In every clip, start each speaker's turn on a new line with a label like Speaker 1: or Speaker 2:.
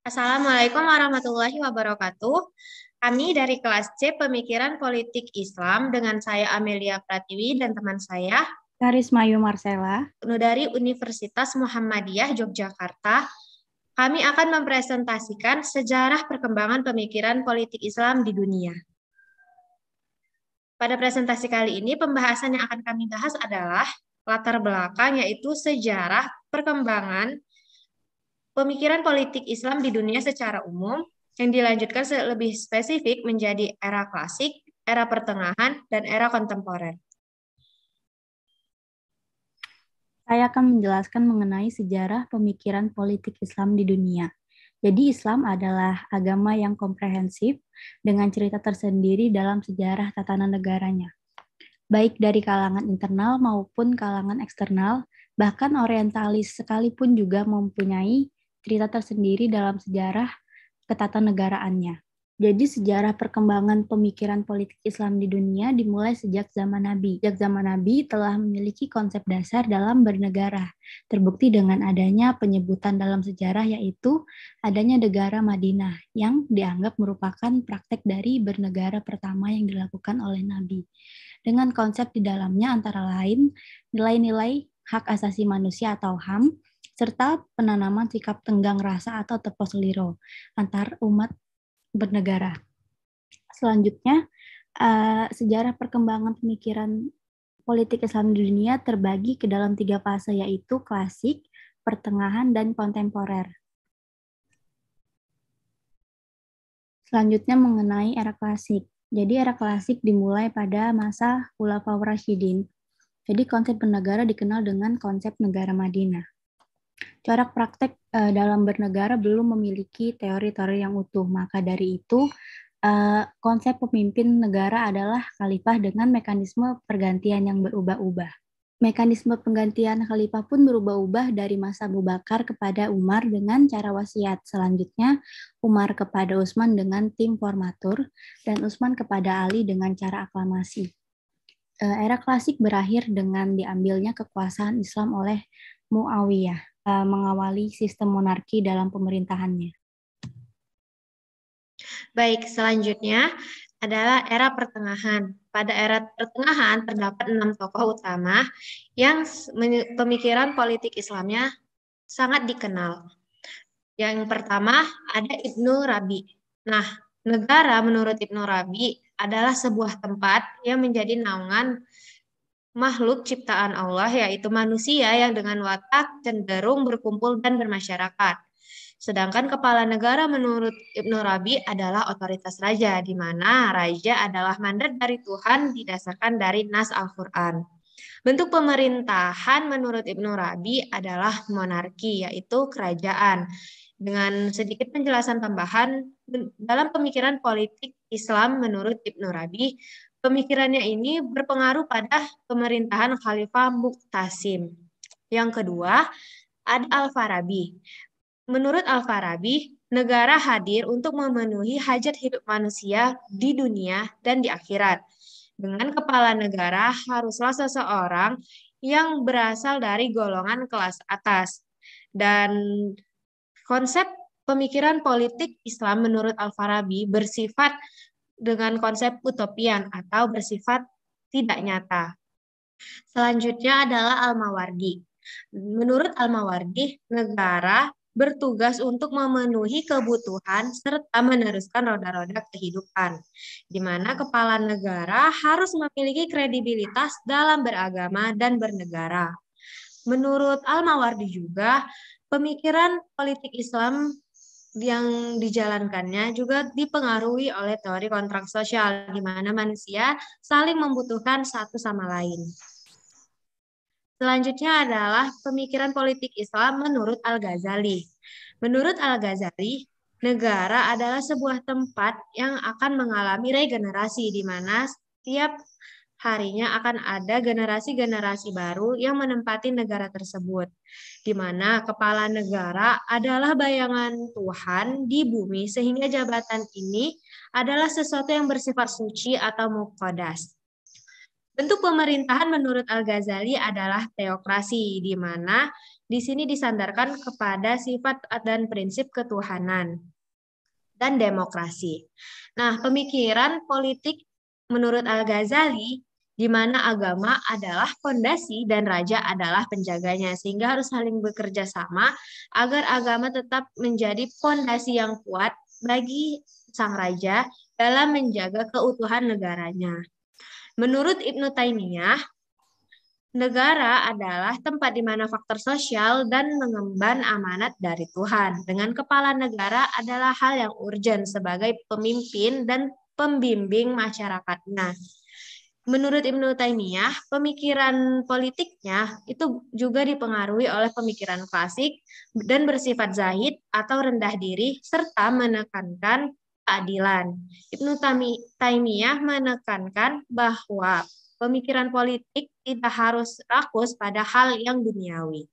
Speaker 1: Assalamualaikum warahmatullahi wabarakatuh. Kami dari kelas C Pemikiran Politik Islam dengan saya Amelia Pratiwi dan teman saya
Speaker 2: Karismayu Marcella.
Speaker 1: dari Universitas Muhammadiyah Yogyakarta. Kami akan mempresentasikan sejarah perkembangan pemikiran politik Islam di dunia. Pada presentasi kali ini, pembahasan yang akan kami bahas adalah latar belakang, yaitu sejarah perkembangan pemikiran politik Islam di dunia secara umum, yang dilanjutkan lebih spesifik menjadi era klasik, era pertengahan, dan era kontemporer.
Speaker 2: Saya akan menjelaskan mengenai sejarah pemikiran politik Islam di dunia. Jadi Islam adalah agama yang komprehensif dengan cerita tersendiri dalam sejarah tatanan negaranya. Baik dari kalangan internal maupun kalangan eksternal, bahkan orientalis sekalipun juga mempunyai cerita tersendiri dalam sejarah ketatanegaraannya. Jadi sejarah perkembangan pemikiran politik Islam di dunia dimulai sejak zaman Nabi. Sejak zaman Nabi telah memiliki konsep dasar dalam bernegara. Terbukti dengan adanya penyebutan dalam sejarah yaitu adanya negara Madinah yang dianggap merupakan praktek dari bernegara pertama yang dilakukan oleh Nabi. Dengan konsep di dalamnya antara lain nilai-nilai hak asasi manusia atau HAM, serta penanaman sikap tenggang rasa atau teposeliro antar umat bernegara. Selanjutnya, sejarah perkembangan pemikiran politik Islam di dunia terbagi ke dalam 3 fase, yaitu klasik, pertengahan, dan kontemporer. Selanjutnya mengenai era klasik. Jadi era klasik dimulai pada masa Khulafaur Rasyidin. Jadi konsep bernegara dikenal dengan konsep negara Madinah. Corak praktek dalam bernegara belum memiliki teori-teori yang utuh, maka dari itu konsep pemimpin negara adalah khalifah dengan mekanisme pergantian yang berubah-ubah. Mekanisme penggantian khalifah pun berubah-ubah dari masa Abu Bakar kepada Umar dengan cara wasiat. Selanjutnya Umar kepada Utsman dengan tim formatur dan Utsman kepada Ali dengan cara aklamasi. Era klasik berakhir dengan diambilnya kekuasaan Islam oleh Muawiyah mengawali sistem monarki dalam pemerintahannya.
Speaker 1: Baik, selanjutnya adalah era pertengahan. Pada era pertengahan terdapat 6 tokoh utama yang pemikiran politik Islamnya sangat dikenal. Yang pertama ada Ibnu Rabi. Nah, negara menurut Ibnu Rabi adalah sebuah tempat yang menjadi naungan makhluk ciptaan Allah, yaitu manusia yang dengan watak cenderung berkumpul dan bermasyarakat. Sedangkan kepala negara menurut Ibnu Rabi adalah otoritas raja, di mana raja adalah mandat dari Tuhan didasarkan dari Nas Al-Quran. Bentuk pemerintahan menurut Ibnu Rabi adalah monarki, yaitu kerajaan. Dengan sedikit penjelasan tambahan, dalam pemikiran politik Islam menurut Ibnu Rabi, pemikirannya ini berpengaruh pada pemerintahan Khalifah Muqtasim. Yang kedua, ada Al-Farabi. Menurut Al-Farabi, negara hadir untuk memenuhi hajat hidup manusia di dunia dan di akhirat. Dengan kepala negara haruslah seseorang yang berasal dari golongan kelas atas. Dan konsep pemikiran politik Islam menurut Al-Farabi bersifat dengan konsep utopian atau bersifat tidak nyata. Selanjutnya adalah Al-Mawardi. Menurut Al-Mawardi, negara bertugas untuk memenuhi kebutuhan serta meneruskan roda-roda kehidupan, di mana kepala negara harus memiliki kredibilitas dalam beragama dan bernegara. Menurut Al-Mawardi juga, pemikiran politik Islam yang dijalankannya juga dipengaruhi oleh teori kontrak sosial, di mana manusia saling membutuhkan satu sama lain. Selanjutnya adalah pemikiran politik Islam menurut Al-Ghazali. Menurut Al-Ghazali, negara adalah sebuah tempat yang akan mengalami regenerasi, di mana setiap harinya akan ada generasi-generasi baru yang menempati negara tersebut, di mana kepala negara adalah bayangan Tuhan di bumi, sehingga jabatan ini adalah sesuatu yang bersifat suci atau muqaddas. Bentuk pemerintahan menurut Al-Ghazali adalah teokrasi, di mana di sini disandarkan kepada sifat dan prinsip ketuhanan dan demokrasi. Nah, pemikiran politik menurut Al-Ghazali di mana agama adalah fondasi dan raja adalah penjaganya, sehingga harus saling bekerja sama agar agama tetap menjadi fondasi yang kuat bagi sang raja dalam menjaga keutuhan negaranya. Menurut Ibnu Taimiyah, negara adalah tempat di mana faktor sosial dan mengemban amanat dari Tuhan. Dengan kepala negara adalah hal yang urgent sebagai pemimpin dan pembimbing masyarakatnya. Menurut Ibnu Taimiyah, pemikiran politiknya itu juga dipengaruhi oleh pemikiran klasik dan bersifat zahid atau rendah diri serta menekankan keadilan. Ibnu Taimiyah menekankan bahwa pemikiran politik tidak harus rakus pada hal yang duniawi.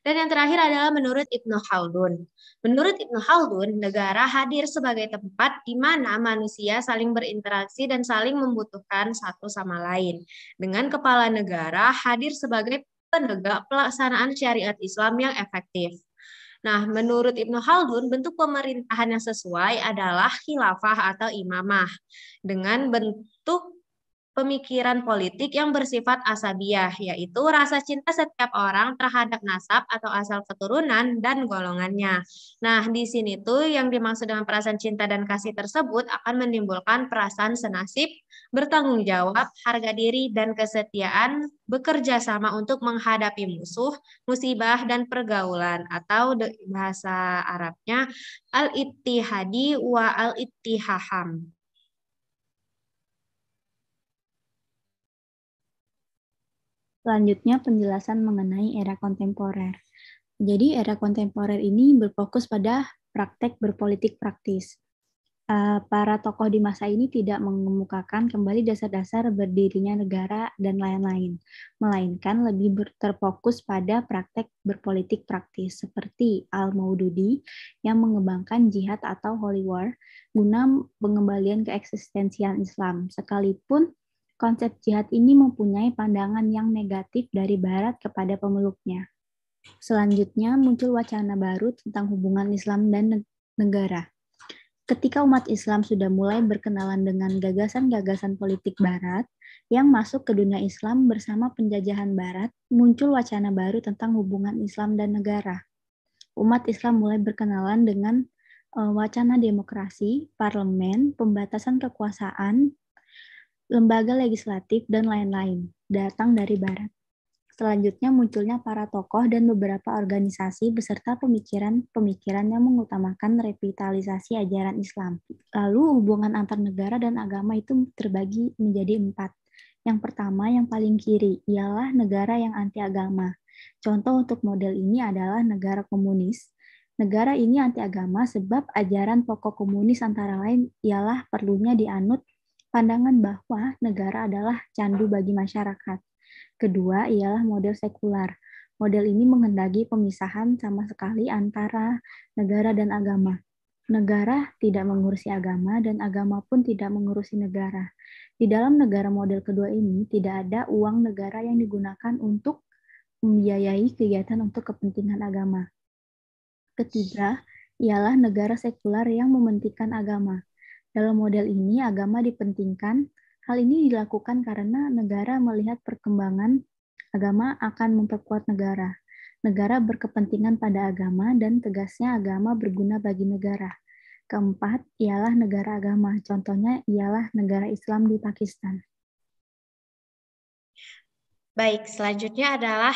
Speaker 1: Dan yang terakhir adalah menurut Ibnu Khaldun. Menurut Ibnu Khaldun, negara hadir sebagai tempat di mana manusia saling berinteraksi dan saling membutuhkan satu sama lain. Dengan kepala negara hadir sebagai penegak pelaksanaan syariat Islam yang efektif. Nah, menurut Ibnu Khaldun, bentuk pemerintahan yang sesuai adalah khilafah atau imamah dengan bentuk pemikiran politik yang bersifat asabiah, yaitu rasa cinta setiap orang terhadap nasab atau asal keturunan dan golongannya. Nah, di sini tuh yang dimaksud dengan perasaan cinta dan kasih tersebut akan menimbulkan perasaan senasib, bertanggung jawab, harga diri, dan kesetiaan bekerja sama untuk menghadapi musuh, musibah, dan pergaulan, atau bahasa Arabnya al-ittihadi wa al-ittihaham.
Speaker 2: Selanjutnya penjelasan mengenai era kontemporer. Jadi era kontemporer ini berfokus pada praktek berpolitik praktis. Para tokoh di masa ini tidak mengemukakan kembali dasar-dasar berdirinya negara dan lain-lain, melainkan lebih terfokus pada praktek berpolitik praktis seperti Al-Maududi yang mengembangkan jihad atau holy war guna pengembalian keeksistensian Islam, sekalipun konsep jihad ini mempunyai pandangan yang negatif dari Barat kepada pemeluknya. Selanjutnya muncul wacana baru tentang hubungan Islam dan negara. Ketika umat Islam sudah mulai berkenalan dengan gagasan-gagasan politik Barat yang masuk ke dunia Islam bersama penjajahan Barat, muncul wacana baru tentang hubungan Islam dan negara. Umat Islam mulai berkenalan dengan wacana demokrasi, parlemen, pembatasan kekuasaan, lembaga legislatif, dan lain-lain, datang dari Barat. Selanjutnya munculnya para tokoh dan beberapa organisasi beserta pemikiran-pemikiran yang mengutamakan revitalisasi ajaran Islam. Lalu hubungan antar negara dan agama itu terbagi menjadi 4. Yang pertama, yang paling kiri, ialah negara yang anti agama. Contoh untuk model ini adalah negara komunis. Negara ini anti agama sebab ajaran pokok komunis antara lain ialah perlunya dianut pandangan bahwa negara adalah candu bagi masyarakat. Kedua ialah model sekular. Model ini menghendaki pemisahan sama sekali antara negara dan agama. Negara tidak mengurusi agama dan agama pun tidak mengurusi negara. Di dalam negara model kedua ini tidak ada uang negara yang digunakan untuk membiayai kegiatan untuk kepentingan agama. Ketiga ialah negara sekular yang mementingkan agama. Dalam model ini, agama dipentingkan. Hal ini dilakukan karena negara melihat perkembangan agama akan memperkuat negara. Negara berkepentingan pada agama dan tegasnya agama berguna bagi negara. Keempat, ialah negara agama. Contohnya ialah negara Islam di Pakistan.
Speaker 1: Baik, selanjutnya adalah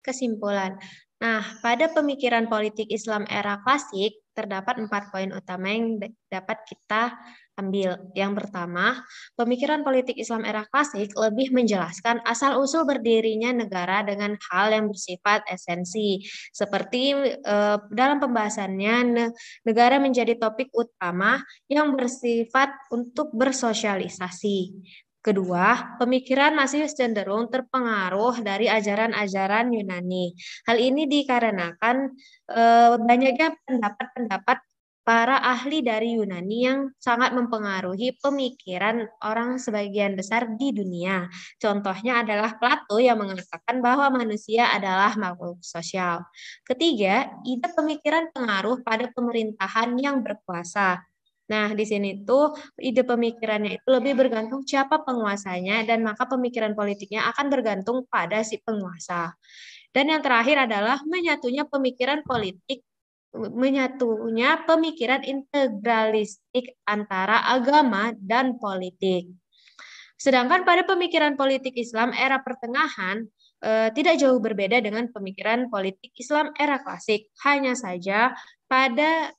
Speaker 1: kesimpulan. Nah, pada pemikiran politik Islam era klasik, terdapat 4 poin utama yang dapat kita ambil. Yang pertama, pemikiran politik Islam era klasik lebih menjelaskan asal-usul berdirinya negara dengan hal yang bersifat esensi. Seperti dalam pembahasannya, negara menjadi topik utama yang bersifat untuk bersosialisasi. Kedua, pemikiran masih cenderung terpengaruh dari ajaran-ajaran Yunani. Hal ini dikarenakan banyaknya pendapat-pendapat para ahli dari Yunani yang sangat mempengaruhi pemikiran orang sebagian besar di dunia. Contohnya adalah Plato yang mengatakan bahwa manusia adalah makhluk sosial. Ketiga, ide pemikiran pengaruh pada pemerintahan yang berkuasa. Nah, di sini tuh ide pemikirannya itu lebih bergantung siapa penguasanya dan maka pemikiran politiknya akan bergantung pada si penguasa. Dan yang terakhir adalah menyatunya pemikiran integralistik antara agama dan politik. Sedangkan pada pemikiran politik Islam era pertengahan tidak jauh berbeda dengan pemikiran politik Islam era klasik. Hanya saja pada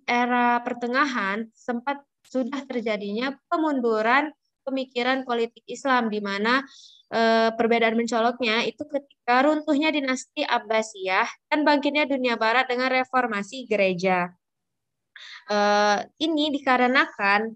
Speaker 1: era pertengahan sempat sudah terjadinya pemunduran pemikiran politik Islam di mana perbedaan mencoloknya itu ketika runtuhnya dinasti Abbasiyah dan bangkitnya dunia barat dengan reformasi gereja. Ini dikarenakan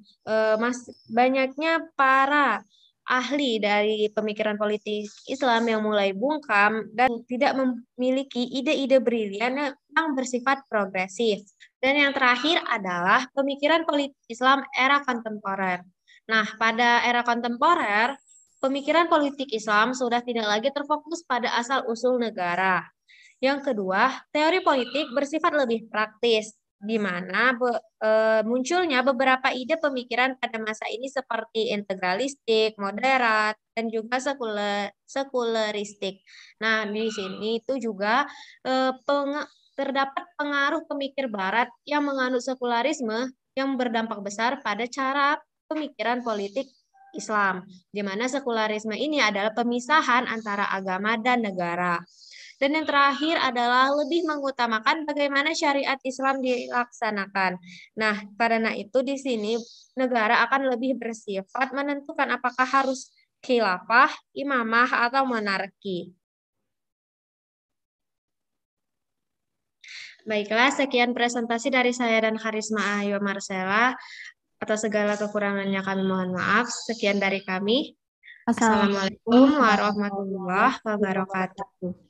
Speaker 1: banyaknya para ahli dari pemikiran politik Islam yang mulai bungkam dan tidak memiliki ide-ide brilian yang bersifat progresif. Dan yang terakhir adalah pemikiran politik Islam era kontemporer. Nah, pada era kontemporer, pemikiran politik Islam sudah tidak lagi terfokus pada asal-usul negara. Yang kedua, teori politik bersifat lebih praktis, di mana munculnya beberapa ide pemikiran pada masa ini seperti integralistik, moderat, dan juga sekuleristik. Nah, di sini itu juga terdapat pengaruh pemikir Barat yang menganut sekularisme yang berdampak besar pada cara pemikiran politik Islam, di mana sekularisme ini adalah pemisahan antara agama dan negara. Dan yang terakhir adalah lebih mengutamakan bagaimana syariat Islam dilaksanakan. Nah, karena itu di sini negara akan lebih bersifat menentukan apakah harus khilafah, imamah, atau monarki. Baiklah, sekian presentasi dari saya dan Karisma Ayu Marcella. Atas segala kekurangannya kami mohon maaf. Sekian dari kami. Assalamualaikum warahmatullahi wabarakatuh.